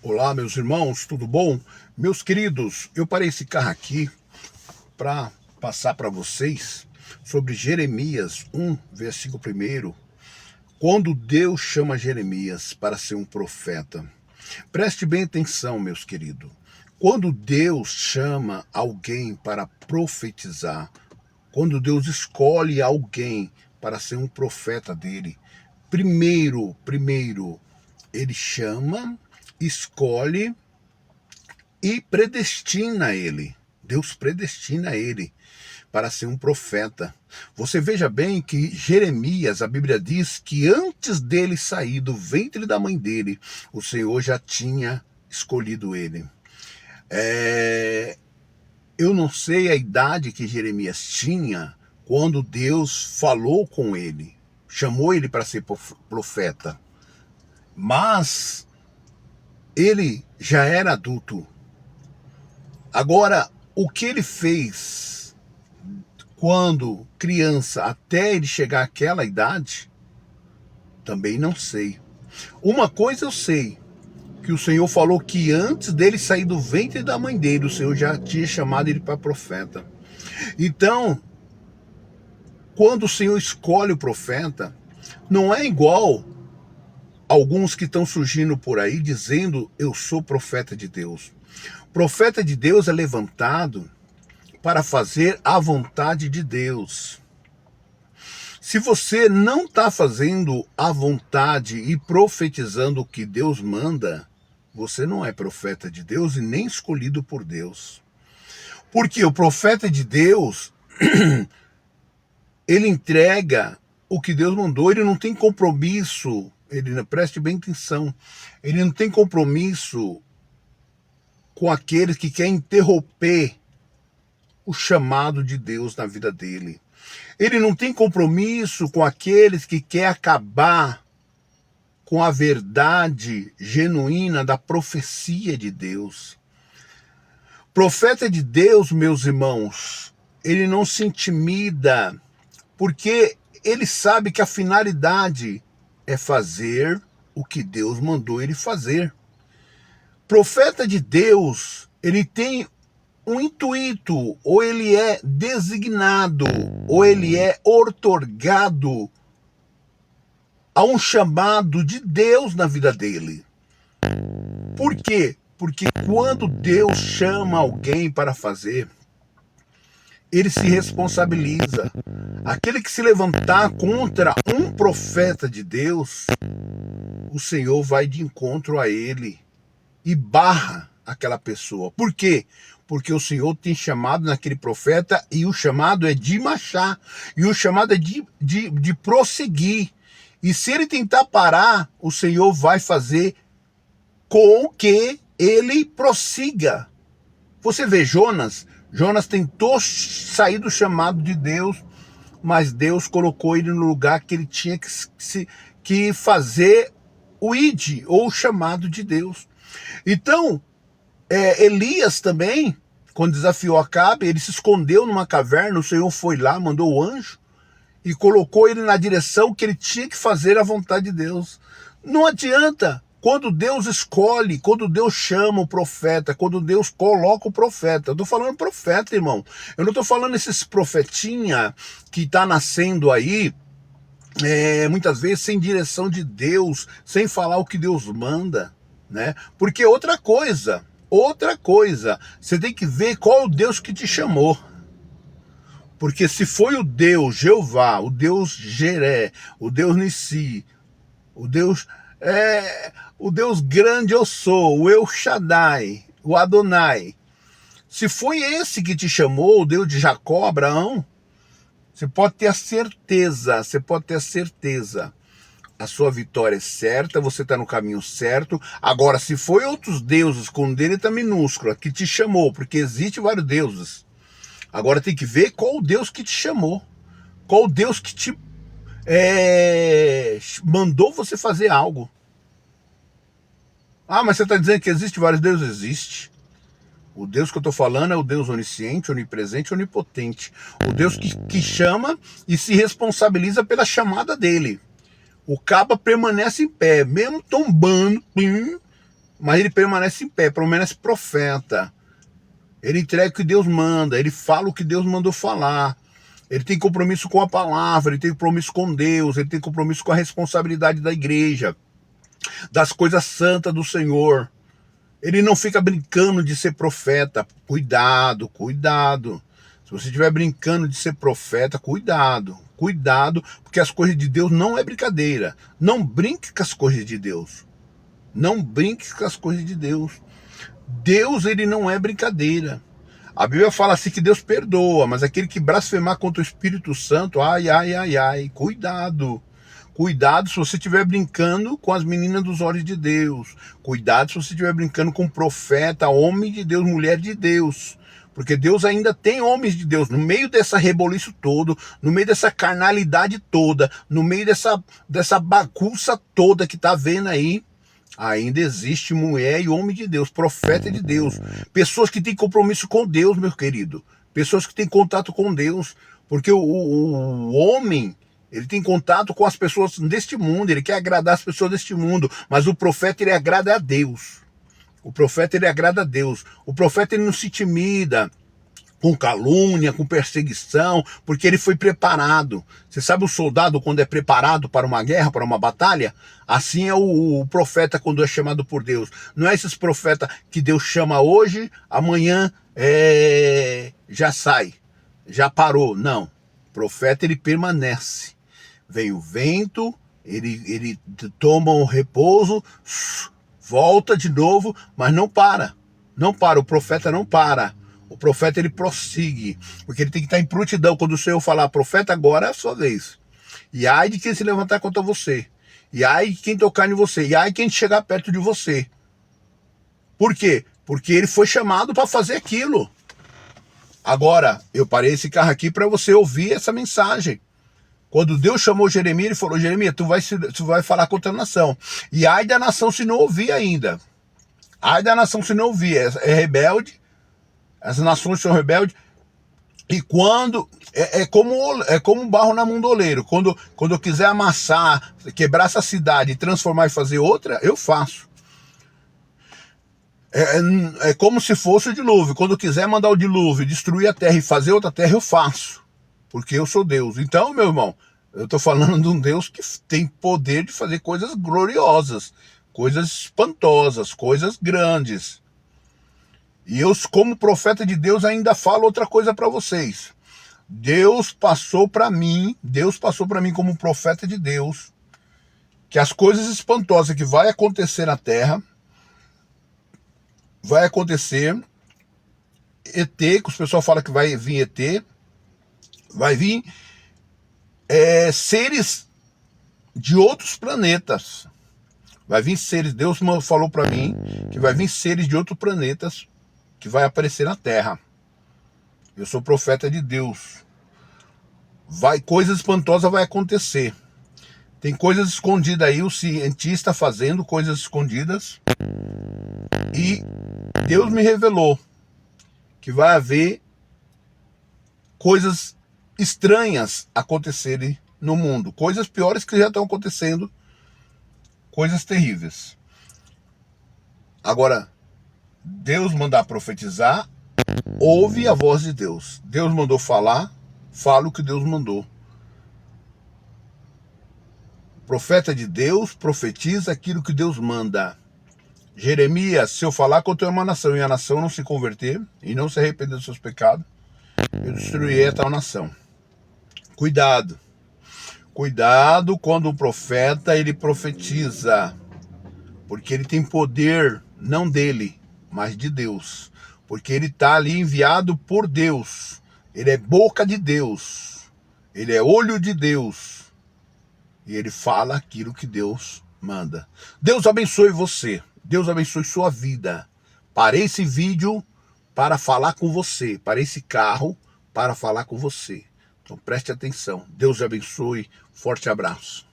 Olá, meus irmãos, tudo bom? Meus queridos, eu parei esse carro aqui para passar para vocês sobre Jeremias 1, versículo 1, quando Deus chama Jeremias para ser um profeta. Preste bem atenção, meus queridos. Quando Deus chama alguém para profetizar, quando Deus escolhe alguém para ser um profeta dele, primeiro, ele chama, escolhe e predestina ele. Deus predestina ele para ser um profeta. Você veja bem que Jeremias, a Bíblia diz que antes dele sair do ventre da mãe dele, o Senhor já tinha escolhido ele. Eu não sei a idade que Jeremias tinha quando Deus falou com ele, chamou ele para ser profeta, mas ele já era adulto. Agora, o que ele fez quando criança até ele chegar àquela idade, também não sei. Uma coisa eu sei, que o Senhor falou que antes dele sair do ventre da mãe dele, o Senhor já tinha chamado ele para profeta. Então, quando o Senhor escolhe o profeta, não é igual alguns que estão surgindo por aí dizendo eu sou profeta de Deus. Profeta de Deus é levantado para fazer a vontade de Deus. Se você não está fazendo a vontade e profetizando o que Deus manda, você não é profeta de Deus e nem escolhido por Deus. Porque o profeta de Deus, ele entrega o que Deus mandou, ele não tem compromisso, preste bem atenção, ele não tem compromisso com aqueles que querem interromper o chamado de Deus na vida dele. Ele não tem compromisso com aqueles que querem acabar com a verdade genuína da profecia de Deus. Profeta de Deus, meus irmãos, ele não se intimida, porque ele sabe que a finalidade é fazer o que Deus mandou ele fazer. Profeta de Deus, ele tem um intuito, ou ele é designado, ou ele é outorgado a um chamado de Deus na vida dele. Por quê? Porque quando Deus chama alguém para fazer, ele se responsabiliza. Aquele que se levantar contra um profeta de Deus, o Senhor vai de encontro a ele e barra aquela pessoa. Por quê? Porque o Senhor tem chamado naquele profeta e o chamado é de marchar, e o chamado é de prosseguir. E se ele tentar parar, o Senhor vai fazer com que ele prossiga. Você vê Jonas tentou sair do chamado de Deus, mas Deus colocou ele no lugar que ele tinha que fazer o id, ou o chamado de Deus. Então, Elias também, quando desafiou Acabe, ele se escondeu numa caverna, o Senhor foi lá, mandou o anjo e colocou ele na direção que ele tinha que fazer a vontade de Deus. Não adianta, quando Deus escolhe, quando Deus chama o profeta, quando Deus coloca o profeta. Eu estou falando profeta, irmão. Eu não estou falando esses profetinha que está nascendo aí, muitas vezes sem direção de Deus, sem falar o que Deus manda, né? Porque outra coisa, você tem que ver qual é o Deus que te chamou. Porque se foi o Deus Jeová, o Deus Jeré, o Deus Nissi, o Deus grande eu sou, o El Shaddai, o Adonai, se foi esse que te chamou, o Deus de Jacó, Abraão, você pode ter a certeza, a sua vitória é certa, você está no caminho certo. Agora, se foi outros deuses com letra minúscula que te chamou, porque existe vários deuses, agora tem que ver qual o Deus que te chamou, qual o Deus que te mandou você fazer algo. Ah, mas você está dizendo que existe vários deuses? Existe. O Deus que eu estou falando é o Deus onisciente, onipresente, onipotente. O Deus que chama e se responsabiliza pela chamada dele. O caba permanece em pé, mesmo tombando, mas ele permanece em pé, permanece profeta. Ele entrega o que Deus manda, ele fala o que Deus mandou falar. Ele tem compromisso com a palavra, ele tem compromisso com Deus, ele tem compromisso com a responsabilidade da igreja, das coisas santas do Senhor. Ele não fica brincando de ser profeta. Cuidado, cuidado. Se você estiver brincando de ser profeta, cuidado. Cuidado, porque as coisas de Deus não é brincadeira. Não brinque com as coisas de Deus. Não brinque com as coisas de Deus. Deus, ele não é brincadeira. A Bíblia fala assim que Deus perdoa, mas aquele que blasfemar contra o Espírito Santo, ai, ai, ai, ai, cuidado. Cuidado se você estiver brincando com as meninas dos olhos de Deus. Cuidado se você estiver brincando com profeta, homem de Deus, mulher de Deus. Porque Deus ainda tem homens de Deus. No meio dessa reboliço todo, no meio dessa carnalidade toda, no meio dessa bagunça toda que tá vendo aí, ainda existe mulher e homem de Deus, profeta de Deus. Pessoas que têm compromisso com Deus, meu querido. Pessoas que têm contato com Deus. Porque o homem, ele tem contato com as pessoas deste mundo. Ele quer agradar as pessoas deste mundo. Mas o profeta, ele agrada a Deus. O profeta, ele agrada a Deus. O profeta, ele não se intimida com calúnia, com perseguição, porque ele foi preparado. Você sabe o soldado quando é preparado para uma guerra, para uma batalha? Assim é o profeta quando é chamado por Deus. Não é esses profetas que Deus chama hoje, amanhã já sai, já parou. Não. O profeta, ele permanece. Vem o vento, ele toma um repouso, volta de novo, mas não para. Não para, o profeta não para. O profeta, ele prossigue, porque ele tem que estar em prontidão. Quando o Senhor falar, profeta, agora é a sua vez. E ai de quem se levantar contra você. E ai de quem tocar em você. E ai de quem chegar perto de você. Por quê? Porque ele foi chamado para fazer aquilo. Agora, eu parei esse carro aqui para você ouvir essa mensagem. Quando Deus chamou Jeremias, ele falou, Jeremias, tu vai falar contra a nação. E ai da nação se não ouvir ainda. Ai da nação se não ouvir. É rebelde. As nações são rebeldes. E quando... É como um barro na mão do oleiro. Quando eu quiser amassar, quebrar essa cidade e transformar e fazer outra, eu faço. É como se fosse o dilúvio. Quando eu quiser mandar o dilúvio, destruir a terra e fazer outra terra, eu faço. Porque eu sou Deus. Então, meu irmão, eu estou falando de um Deus que tem poder de fazer coisas gloriosas, coisas espantosas, coisas grandes. E eu, como profeta de Deus, ainda falo outra coisa para vocês. Deus passou para mim como profeta de Deus, que as coisas espantosas que vai acontecer na terra, vai acontecer, ET, que os pessoal fala que vai vir ET, vai vir seres de outros planetas. Vai vir seres, Deus falou para mim, que vai vir seres de outros planetas, que vai aparecer na Terra. Eu sou profeta de Deus. Coisas espantosas vai acontecer. Tem coisas escondidas aí, o cientista fazendo coisas escondidas. E Deus me revelou que vai haver coisas estranhas acontecerem no mundo. Coisas piores que já estão acontecendo. Coisas terríveis. Agora, Deus mandar profetizar, ouve a voz de Deus. Deus mandou falar, fala o que Deus mandou. Profeta de Deus profetiza aquilo que Deus manda. Jeremias, se eu falar contra uma nação e a nação não se converter e não se arrepender dos seus pecados, eu destruirei a tal nação. Cuidado. Cuidado quando o profeta, ele profetiza. Porque ele tem poder, não dele, mas de Deus. Porque ele está ali enviado por Deus. Ele é boca de Deus. Ele é olho de Deus. E ele fala aquilo que Deus manda. Deus abençoe você. Deus abençoe sua vida. Parei esse vídeo para falar com você. Parei esse carro para falar com você. Então preste atenção. Deus abençoe. Forte abraço.